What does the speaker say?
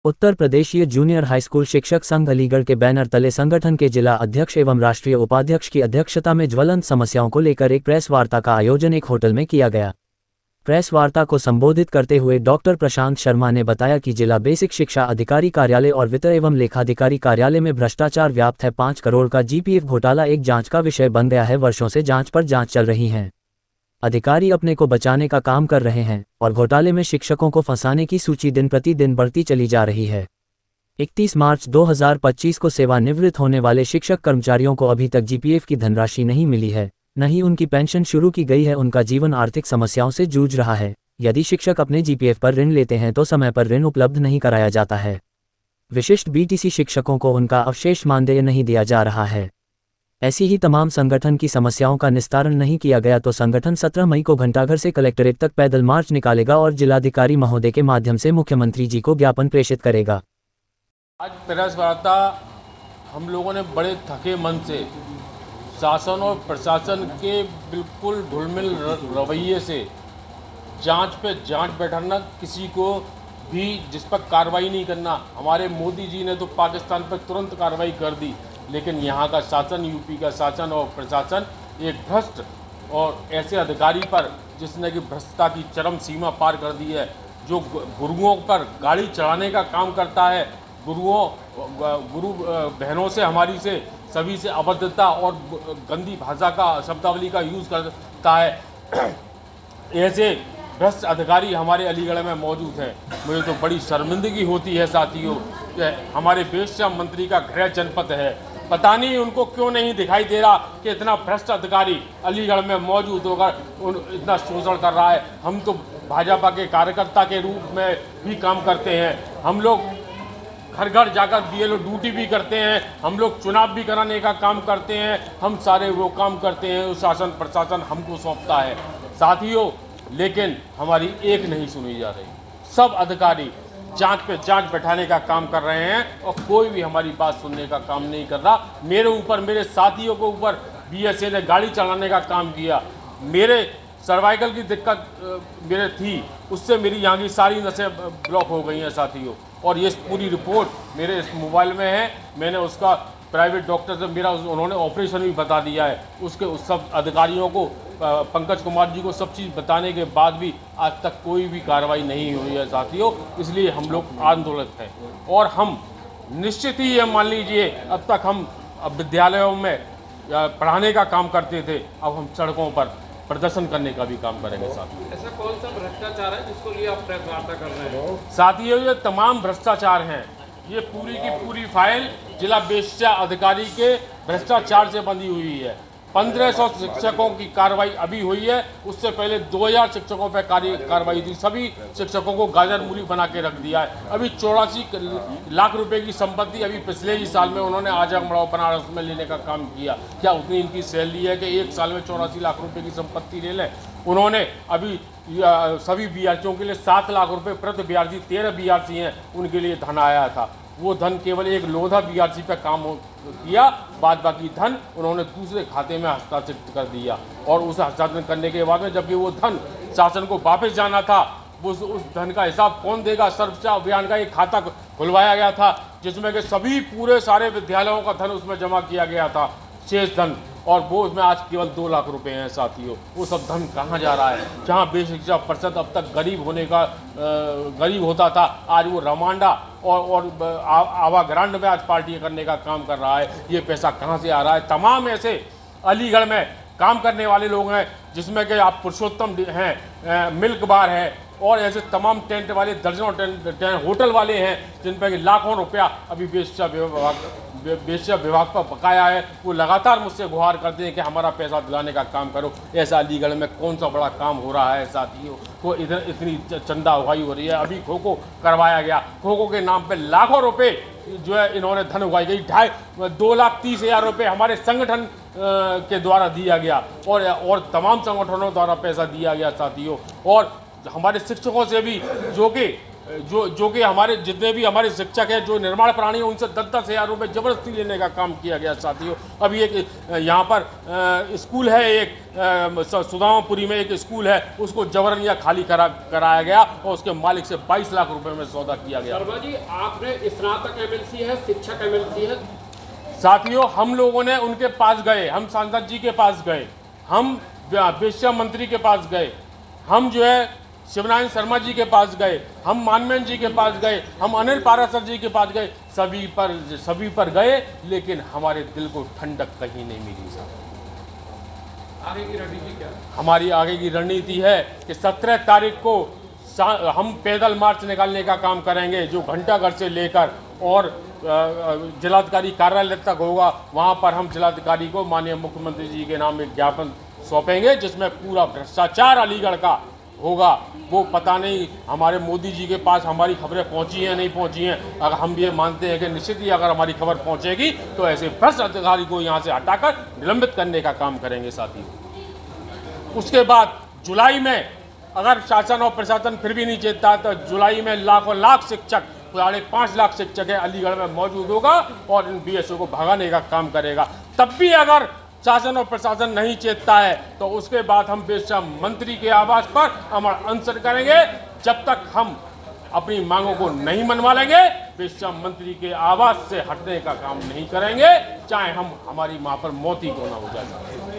उत्तर प्रदेशीय junior high school शिक्षक संघ अलीगढ़ के बैनर तले संगठन के जिला अध्यक्ष एवं राष्ट्रीय उपाध्यक्ष की अध्यक्षता में ज्वलंत समस्याओं को लेकर एक प्रेस वार्ता का आयोजन एक होटल में किया गया। प्रेस वार्ता को संबोधित करते हुए डॉक्टर प्रशांत शर्मा ने बताया कि जिला बेसिक शिक्षा अधिकारी कार्यालय और वित्त एवं लेखाधिकारी कार्यालय में भ्रष्टाचार व्याप्त है। 5 करोड़ का जीपीएफ घोटाला एक जांच का विषय बन गया है। वर्षों से जांच पर जांच चल रही है। अधिकारी अपने को बचाने का काम कर रहे हैं और घोटाले में शिक्षकों को फंसाने की सूची दिन प्रतिदिन बढ़ती चली जा रही है। 31 मार्च 2025 को सेवानिवृत्त होने वाले शिक्षक कर्मचारियों को अभी तक जीपीएफ की धनराशि नहीं मिली है, न ही उनकी पेंशन शुरू की गई है। उनका जीवन आर्थिक समस्याओं से जूझ रहा है। यदि शिक्षक अपने जीपीएफ पर ऋण लेते हैं तो समय पर ऋण उपलब्ध नहीं कराया जाता है। विशिष्ट बीटीसी शिक्षकों को उनका अवशेष मानदेय नहीं दिया जा रहा है। ऐसी ही तमाम संगठन की समस्याओं का निस्तारण नहीं किया गया तो संगठन 17 मई को घंटाघर से कलेक्ट्रेट तक पैदल मार्च निकालेगा और जिलाधिकारी महोदय के माध्यम से मुख्यमंत्री जी को ज्ञापन प्रेषित करेगा। आज प्रेस वार्ता हम लोगों ने बड़े थके मन से शासन और प्रशासन के बिल्कुल ढुलमिल रवैये से जांच पे जांच बैठाना, किसी को भी जिस पर कार्रवाई नहीं करना। हमारे मोदी जी ने तो पाकिस्तान पर तुरंत कार्रवाई कर दी, लेकिन यहाँ का शासन, यूपी का शासन और प्रशासन एक भ्रष्ट और ऐसे अधिकारी पर जिसने कि भ्रष्टता की चरम सीमा पार कर दी है, जो गुरुओं पर गाड़ी चढ़ाने का काम करता है, गुरु बहनों से, हमारी से, सभी से अभद्रता और गंदी भाषा का, शब्दावली का यूज़ करता है। ऐसे भ्रष्ट अधिकारी हमारे अलीगढ़ में मौजूद हैं। मुझे तो बड़ी शर्मिंदगी होती है साथियों कि हमारे वेश्या मंत्री का गृह जनपद है, पता नहीं उनको क्यों नहीं दिखाई दे रहा कि इतना भ्रष्ट अधिकारी अलीगढ़ में मौजूद होकर इतना शोषण कर रहा है। हम तो भाजपा के कार्यकर्ता के रूप में भी काम करते हैं। हम लोग घर घर जाकर बीएलओ ड्यूटी भी करते हैं। हम लोग चुनाव भी कराने का काम करते हैं। हम सारे वो काम करते हैं शासन प्रशासन हमको सौंपता है साथियों, लेकिन हमारी एक नहीं सुनी जा रही। सब अधिकारी जांच पे जांच बैठाने का काम कर रहे हैं और कोई भी हमारी बात सुनने का काम नहीं कर रहा। मेरे ऊपर, मेरे साथियों के ऊपर बीएसए ने गाड़ी चलाने का काम किया। मेरे सर्वाइकल की दिक्कत मेरे थी, उससे मेरी यहाँ की सारी नसें ब्लॉक हो गई हैं साथियों, और ये पूरी रिपोर्ट मेरे इस मोबाइल में है। मैंने उसका प्राइवेट डॉक्टर से मेरा उन्होंने ऑपरेशन भी बता दिया है। उसके उस सब अधिकारियों को, पंकज कुमार जी को सब चीज़ बताने के बाद भी आज तक कोई भी कार्रवाई नहीं हुई है साथियों। इसलिए हम लोग आंदोलित हैं और हम निश्चित ही ये मान लीजिए, अब तक हम विद्यालयों में पढ़ाने का काम करते थे, अब हम सड़कों पर प्रदर्शन करने का भी काम करेंगे साथियों। ऐसा कौन सा भ्रष्टाचार है जिसको लिए आप प्रेस वार्ता कर रहे हैं? साथियों, ये तमाम भ्रष्टाचार हैं। ये पूरी की पूरी फाइल जिला बेसिक अधिकारी के भ्रष्टाचार से बंधी हुई है। 1500 शिक्षकों की कार्रवाई अभी हुई है, उससे पहले 2000 शिक्षकों पर कार्रवाई थी। सभी शिक्षकों को गाजर मूली बना के रख दिया है। अभी 84 लाख रुपए की संपत्ति अभी पिछले ही साल में उन्होंने आजमगढ़ बनारस में लेने का काम किया। क्या उतनी इनकी सैलरी है कि एक साल में 84 लाख रुपए की संपत्ति ले लें? उन्होंने अभी सभी बीआरसीओं के लिए 7 लाख रुपए प्रति बीआरसी, 13 बीआरसी हैं, उनके लिए धन आया था। वो धन केवल एक लोधा बीआरसी पे काम किया, बाद बाकी धन उन्होंने दूसरे खाते में हस्तांतरित कर दिया। और उस हस्तांतरण करने के बाद में जबकि वो धन शासन को वापस जाना था, वो उस धन का हिसाब कौन देगा? सर्व शिक्षा अभियान का एक खाता खुलवाया गया था जिसमें कि सभी पूरे सारे विद्यालयों का धन उसमें जमा किया गया था, शेष धन, और वो उसमें आज केवल 2 लाख रुपए हैं साथियों। वो सब धन कहाँ जा रहा है? जहाँ बेसिक शिक्षा परिषद अब तक गरीब होता था, आज वो रमांडा और आवा ग्रांड में आज पार्टी करने का काम कर रहा है। ये पैसा कहाँ से आ रहा है? तमाम ऐसे अलीगढ़ में काम करने वाले लोग हैं जिसमें कि आप पुरुषोत्तम हैं, मिल्क बार है, और ऐसे तमाम टेंट वाले, दर्जनों टेंट होटल वाले हैं जिन पर लाखों रुपया अभी वेश्या विभाग पर बकाया है। वो लगातार मुझसे गुहार करते हैं कि हमारा पैसा दिलाने का काम करो। ऐसा अलीगढ़ में कौन सा बड़ा काम हो रहा है साथियों? को इधर इतनी चंदा उगाई हो रही है। अभी खो खो करवाया गया, खो खो के नाम पे लाखों रुपए जो है इन्होंने धन उगाई गई। 2,30,000 रुपये हमारे संगठन के द्वारा दिया गया और तमाम संगठनों द्वारा पैसा दिया गया साथियों। और हमारे शिक्षकों से भी, जो कि जो कि हमारे जितने भी हमारे शिक्षक हैं, जो निर्माण प्राणी हैं, उनसे 10-10 हज़ार रुपये ज़बरदस्ती लेने का काम किया गया साथियों। अभी एक यहाँ पर स्कूल है, एक सुदामापुरी में एक स्कूल है, उसको जबरन या खाली कराया गया और उसके मालिक से 22 लाख रुपए में सौदा किया गया। शर्मा जी, आपने स्नातक एमएलसी है, शिक्षक एमएलसी है। साथियों, हम लोगों ने उनके पास गए, हम सांसद जी के पास गए, हम वेश्या मंत्री के पास गए, हम जो है शिवनारायण शर्मा जी के पास गए, हम मानवेंद्र जी के पास गए, हम अनिल पाराशर जी के पास गए, सभी पर गए, लेकिन हमारे दिल को ठंडक कहीं नहीं मिली साहब। आगे की रणनीति क्या है? हमारी आगे की रणनीति है कि 17 तारीख को हम पैदल मार्च निकालने का काम करेंगे, जो घंटाघर से लेकर और जिलाधिकारी कार्यालय तक होगा। वहां पर हम जिलाधिकारी को माननीय मुख्यमंत्री जी के नाम एक ज्ञापन सौंपेंगे, जिसमें पूरा भ्रष्टाचार अलीगढ़ का होगा। वो पता नहीं हमारे मोदी जी के पास हमारी खबरें पहुंची हैं नहीं पहुंची हैं। अगर हम ये मानते हैं कि निश्चित ही अगर हमारी खबर पहुंचेगी तो ऐसे भ्रष्ट अधिकारी को यहाँ से हटाकर निलंबित करने का काम करेंगे साथी। उसके बाद जुलाई में अगर शासन और प्रशासन फिर भी नहीं चेतता तो जुलाई में लाखों लाख शिक्षक, 5.5 लाख शिक्षक है अलीगढ़ में मौजूद होगा और इन बीएसओ को भगाने का काम करेगा। तब भी अगर शासन और प्रशासन नहीं चेतता है तो उसके बाद हम वेश्या मंत्री के आवास पर अमर अनशन करेंगे। जब तक हम अपनी मांगों को नहीं मनवा लेंगे, वेश्या मंत्री के आवास से हटने का काम नहीं करेंगे, चाहे हमारी मां पर मौत ही क्यों ना हो जाए।